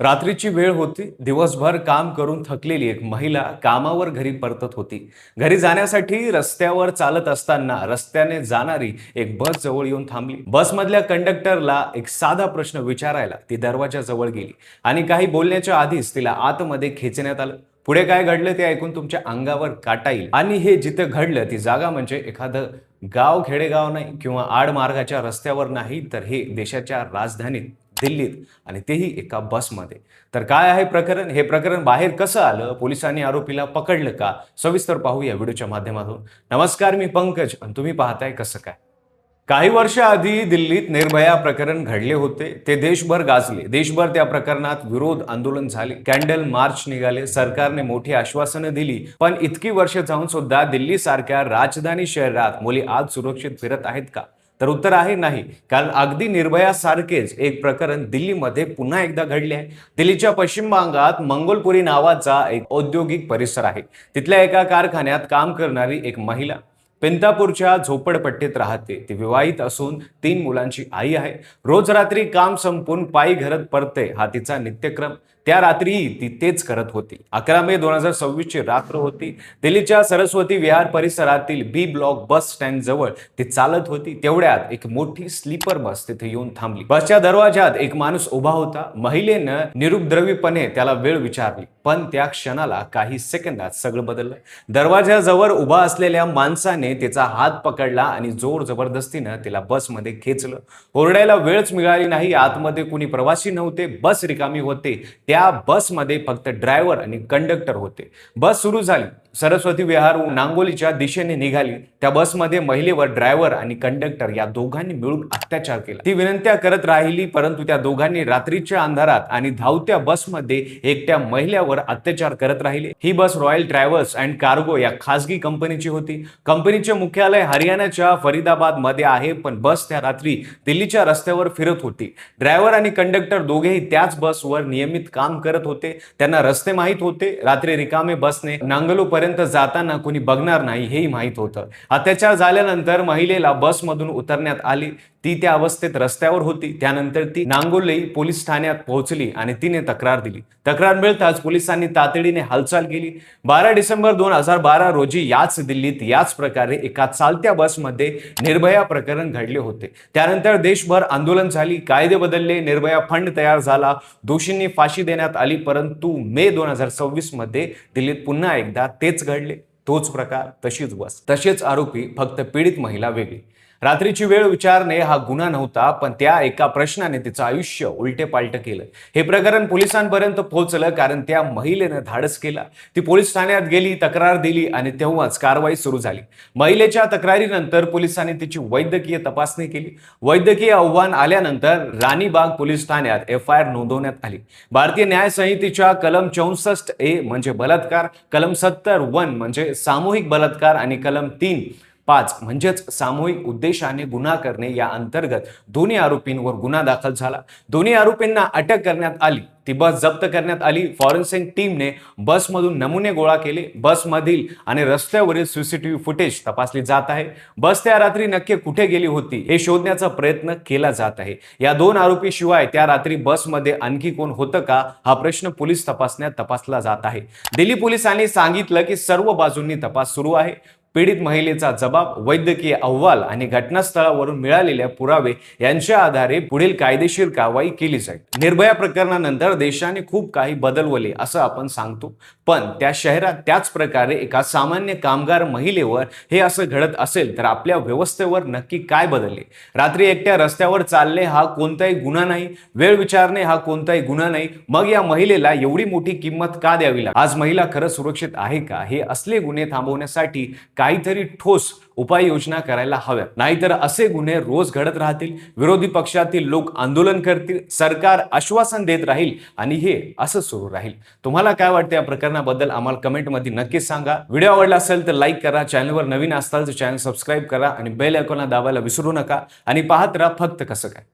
रात्रीची वेळ होती. दिवसभर काम करून थकलेली एक महिला कामावर घरी परतत होती. घरी जाण्यासाठी रस्त्यावर चालत असताना रस्त्याने जाणारी एक बस जवळ येऊन थांबली. बसमधल्या कंडक्टरला एक साधा प्रश्न विचारायला ती दरवाजाजवळ गेली आणि काही बोलण्याच्या आधीच तिला आतमध्ये खेचण्यात आलं. पुढे काय घडलं ते ऐकून तुमच्या अंगावर काटा येईल. आणि हे जिथं घडलं ती जागा म्हणजे एखादं गाव, खेडेगाव नाही किंवा आडमार्गाच्या रस्त्यावर नाही, तर हे देशाच्या राजधानीत दिल्लीत, आणि तेही एका बसमध्ये. तर काय आहे प्रकरण? हे प्रकरण बाहेर कसं आलं? पोलिसांनी आरोपीला पकडलं का? सविस्तर पाहू या व्हिडिओच्या माध्यमातून. नमस्कार, मी पंकज आणि तुम्ही पाहताय कसं काय. काही वर्ष आधी दिल्लीत निर्भया प्रकरण घडले होते. ते देशभर गाजले. देशभर त्या प्रकरणात विरोध आंदोलन झाले, कॅन्डल मार्च निघाले, सरकारने मोठी आश्वासनं दिली. पण इतकी वर्ष जाऊन सुद्धा दिल्ली सारख्या राजधानी शहरात मुली आज सुरक्षित फिरत आहेत का? तर उत्तर आहे नाही. कारण अगदी निर्भया सारखेच एक प्रकरण दिल्लीमध्ये पुन्हा एकदा घडले आहे. दिल्लीच्या पश्चिम भागात मंगोलपुरी नावाचा एक औद्योगिक परिसर आहे. तिथल्या एका कारखान्यात काम करणारी एक महिला पिंतापूरच्या झोपडपट्टीत राहते. ती विवाहित असून 3 मुलांची आई आहे. रोज रात्री काम संपून पायी घरात परते हा तिचा नित्यक्रम. त्या रात्रीही ती तेच करत होती. 11 मे 2026 ची रात्र होती. दिल्लीच्या सरस्वती विहार परिसरातील बी ब्लॉक बस स्टँड जवळ ती चालत होती. तेवढ्यात एक मोठी स्लीपर बस तिथे येऊन थांबली. बसच्या दरवाजात एक माणूस उभा होता. महिलेनं निरुपद्रवीपणे त्याला वेळ विचारली, पण त्या क्षणाला काही सेकंदात सगळं बदललं. दरवाजाजवळ उभा असलेल्या माणसाने तिचा हात पकडला आणि जोर जबरदस्तीनं तिला बसमध्ये खेचलं. ओरडायला वेळच मिळाली नाही. आतमध्ये कुणी प्रवासी नव्हते. बस रिकामी होते. त्या बसमध्ये फक्त ड्रायव्हर आणि कंडक्टर होते. बस सुरू झाली. सरस्वती विहारहून नांगोलीच्या दिशेने निघाली. त्या बसमध्ये महिलेवर ड्रायव्हर आणि कंडक्टर या दोघांनी मिळून अत्याचार केला. ती विनंत्या करत राहिली, परंतु त्या दोघांनी रात्रीच्या अंधारात आणि धावत्या बसमध्ये एकट्या महिलेवर अत्याचार करत राहिले. ही बस रॉयल ट्रॅव्हल्स अँड कार्गो या खासगी कंपनीची होती. कंपनीचे मुख्यालय हरियाणाच्या फरीदाबाद मध्ये आहे, पण बस त्या रात्री दिल्लीच्या रस्त्यावर फिरत होती. ड्रायव्हर आणि कंडक्टर दोघेही त्याच बसवर नियमित काम करत होते. त्यांना रस्ते माहीत होते. रात्री रिकामे बसने नांगलो पर्यंत जाताना कोणी बघणार नाही हेही माहीत होतं. अत्याचार झाल्यानंतर महिलेला बसमधून उतरण्यात आली. ती त्या अवस्थेत रस्त्यावर होती. त्यानंतर ती नांगोली पोलीस ठाण्यात पोहोचली आणि तिने तक्रार दिली. तक्रार मिळताच पोलिसांनी तातडीने हालचाल केली. 12 डिसेंबर 2012 रोजी याच दिल्लीत याच प्रकारे एका चालत्या बसमध्ये निर्भया प्रकरण घडले होते. त्यानंतर देशभर आंदोलन झाली, कायदे बदलले, निर्भया फंड तयार झाला, दोषींनी फाशी देण्यात आली. परंतु मे 2026 मध्ये दिल्लीत पुन्हा एकदा तेच घडले. तोच प्रकार, तशीच बस, तसेच आरोपी, फक्त पीडित महिला वेगळी. रात्रीची वेळ विचारणे हा गुन्हा नव्हता, पण त्या एका प्रश्नाने तिचं आयुष्य उलटे पालट केलं. हे प्रकरण पोलिसांपर्यंत पोहोचलं कारण त्या महिलेनं धाडस केला. ती पोलीस ठाण्यात गेली, तक्रार दिली आणि तेव्हाच कारवाई सुरू झाली. महिलेच्या तक्रारीनंतर पोलिसांनी तिची वैद्यकीय तपासणी केली. वैद्यकीय अहवाल आल्यानंतर राणीबाग पोलीस ठाण्यात FIR नोंदवण्यात आली. भारतीय न्याय संहितेच्या कलम 64A म्हणजे बलात्कार, कलम 70(1) म्हणजे सामूहिक बलात्कार आणि कलम 3(5) म्हणजेच सामूहिक उद्देशाने गुन्हा करणे या अंतर्गत दोन्ही आरोपींवर गुन्हा दाखल झाला. दोन्ही आरोपींना अटक करण्यात आली. ती बस जप्त करण्यात आली. फॉरेन्सिक टीमने बसमधून नमुने गोळा केले. बसमधील आणि रस्त्यावरील CCTV फुटेज तपासली जात आहे. बस त्या रात्री नक्की कुठे गेली होती हे शोधण्याचा प्रयत्न केला जात आहे. या 2 आरोपी शिवाय त्या रात्री बसमध्ये आणखी कोण होतं का हा प्रश्न पोलीस तपासण्यात तपासला जात आहे. दिल्ली पोलिसांनी सांगितलं की सर्व बाजूंनी तपास सुरू आहे. पीडित महिलेचा जबाब, वैद्यकीय अहवाल आणि घटनास्थळावरून मिळालेल्या पुरावे यांच्या आधारे पुढील कायदेशीर कारवाई केली जाईल. निर्भया प्रकरणानंतर देशाने खूप काही बदलवले असं आपण सांगतो, पण त्या शहरात त्याच प्रकारे एका सामान्य कामगार महिलेवर हे असं घडत असेल तर आपल्या व्यवस्थेवर नक्की काय बदलले? रात्री एकट्या रस्त्यावर चालणे हा कोणताही गुन्हा नाही. वेळ विचारणे हा कोणताही गुन्हा नाही. मग या महिलेला एवढी मोठी किंमत का द्यावी लागली? आज महिला खरं सुरक्षित आहे का? हे असले गुन्हे थांबवण्यासाठी काहीतरी ठोस उपाययोजना करायला हव्यात. नाहीतर असे गुन्हे रोज घडत राहतील. विरोधी पक्षातील लोक आंदोलन करतील, सरकार आश्वासन देत राहील आणि हे असं सुरू राहील. तुम्हाला काय वाटतं या प्रकरणाबद्दल आम्हाला कमेंटमध्ये नक्कीच सांगा. व्हिडिओ आवडला असेल तर लाईक करा. चॅनलवर नवीन असाल तर चॅनल सबस्क्राईब करा आणि बेल आयकॉनला दाबायला विसरू नका. आणि पाहत राहा फक्त कसं काय.